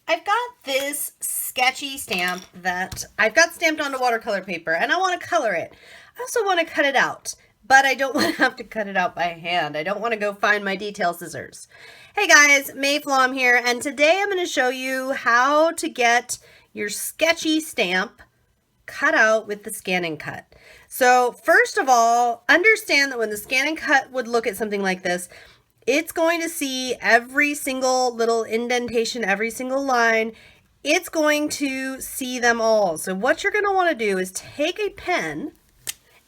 I've got this sketchy stamp that I've got stamped onto watercolor paper, and I want to color it. I also want to cut it out, but I don't want to have to cut it out by hand. I don't want to go find my detail scissors. Hey guys, Mayflom here, and today I'm going to show you how to get your sketchy stamp cut out with the ScanNCut. So first of all, understand that when the ScanNCut would look at something like this, it's going to see every single little indentation, every single line. It's going to see them all. So what you're going to want to do is take a pen,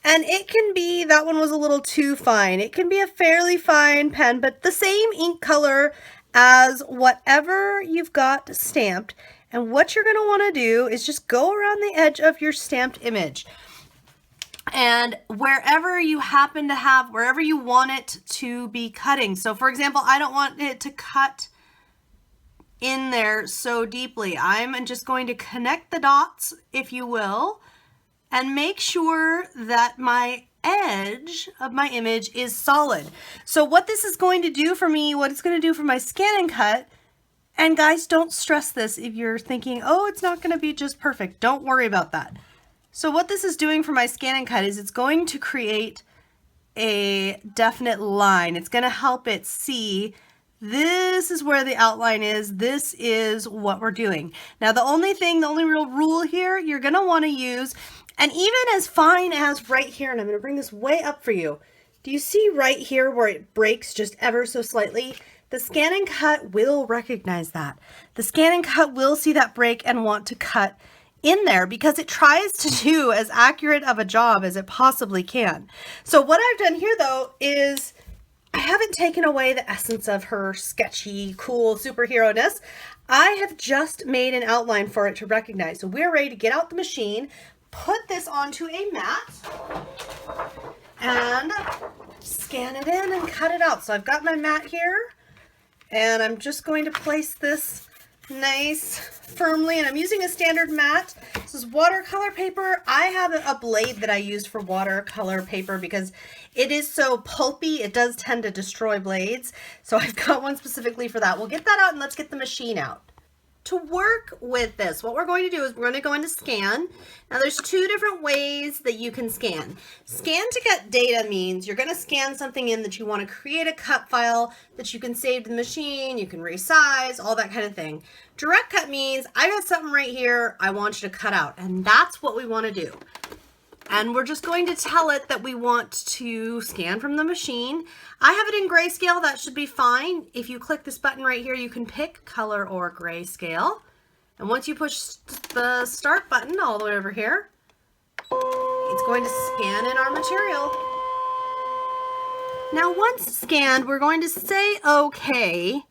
and it can be, that one was a little too fine. It can be a fairly fine pen, but the same ink color as whatever you've got stamped. And what you're going to want to do is just go around the edge of your stamped image. And wherever you happen to have, wherever you want it to be cutting. So for example, I don't want it to cut in there so deeply. I'm just going to connect the dots, if you will, and make sure that my edge of my image is solid. So what this is going to do for me, what it's going to do for my ScanNCut, and guys, don't stress this if you're thinking, oh, it's not going to be just perfect. Don't worry about that. So what this is doing for my ScanNCut is it's going to create a definite line. It's going to help it see this is where the outline is. This is what we're doing. Now, the only real rule here you're going to want to use, and even as fine as right here, and I'm going to bring this way up for you. Do you see right here where it breaks just ever so slightly? The ScanNCut will recognize that. The ScanNCut will see that break and want to cut in there because it tries to do as accurate of a job as it possibly can. So what I've done here though is I haven't taken away the essence of her sketchy, cool superhero-ness. I have just made an outline for it to recognize. So we're ready to get out the machine, put this onto a mat, and scan it in and cut it out. So I've got my mat here, and I'm just going to place this nice firmly, and I'm using a standard mat. This is watercolor paper. I have a blade that I used for watercolor paper because it is so pulpy. It does tend to destroy blades. So I've got one specifically for that. We'll get that out and let's get the machine out. To work with this, what we're going to do is we're going to go into scan. Now there's two different ways that you can scan. Scan to get data means you're going to scan something in that you want to create a cut file that you can save to the machine, you can resize, all that kind of thing. Direct cut means I got something right here I want you to cut out, and that's what we want to do. And we're just going to tell it that we want to scan from the machine. I have it in grayscale, that should be fine. If you click this button right here, you can pick color or grayscale. And once you push the start button all the way over here, it's going to scan in our material. Now once scanned, we're going to say okay.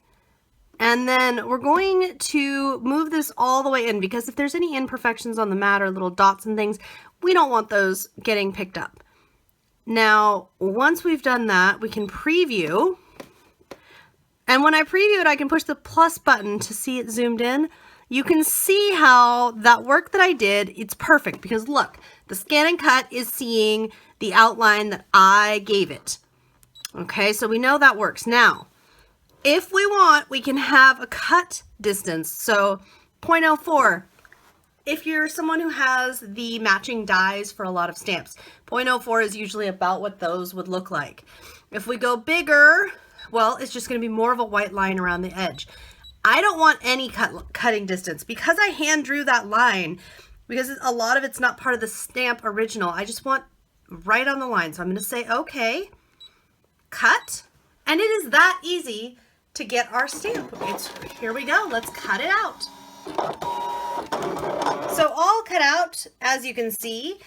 And then we're going to move this all the way in because if there's any imperfections on the mat or little dots and things, we don't want those getting picked up. Now, once we've done that, we can preview. And when I preview it, I can push the plus button to see it zoomed in. You can see how that work that I did, it's perfect because look, the ScanNCut is seeing the outline that I gave it. Okay, so we know that works. Now, if we want, we can have a cut distance. So 0.04. If you're someone who has the matching dies for a lot of stamps, 0.04 is usually about what those would look like. If we go bigger, well, it's just going to be more of a white line around the edge. I don't want any cutting distance because I hand drew that line because a lot of it's not part of the stamp original. I just want right on the line. So I'm going to say, okay, cut. And it is that easy to get our stamp. Here we go. Let's cut it out. So all cut out, as you can see,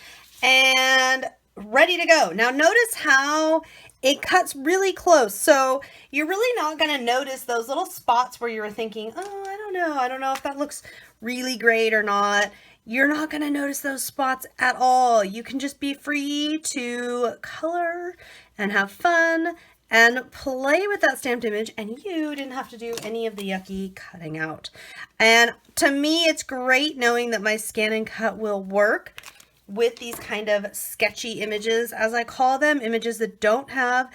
and ready to go. Now notice how it cuts really close. So you're really not going to notice those little spots where you were thinking, oh, I don't know if that looks really great or not. You're not going to notice those spots at all. You can just be free to color and have fun and play with that stamped image, and you didn't have to do any of the yucky cutting out. And to me, it's great knowing that my ScanNCut will work with these kind of sketchy images, as I call them, images that don't have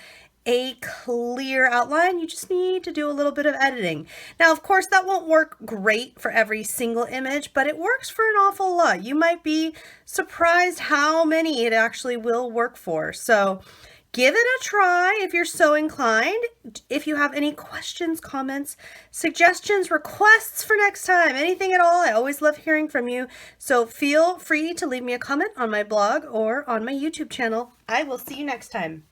a clear outline. You just need to do a little bit of editing. Now, of course, that won't work great for every single image, but it works for an awful lot. You might be surprised how many it actually will work for. So give it a try if you're so inclined. If you have any questions, comments, suggestions, requests for next time, anything at all, I always love hearing from you. So feel free to leave me a comment on my blog or on my YouTube channel. I will see you next time.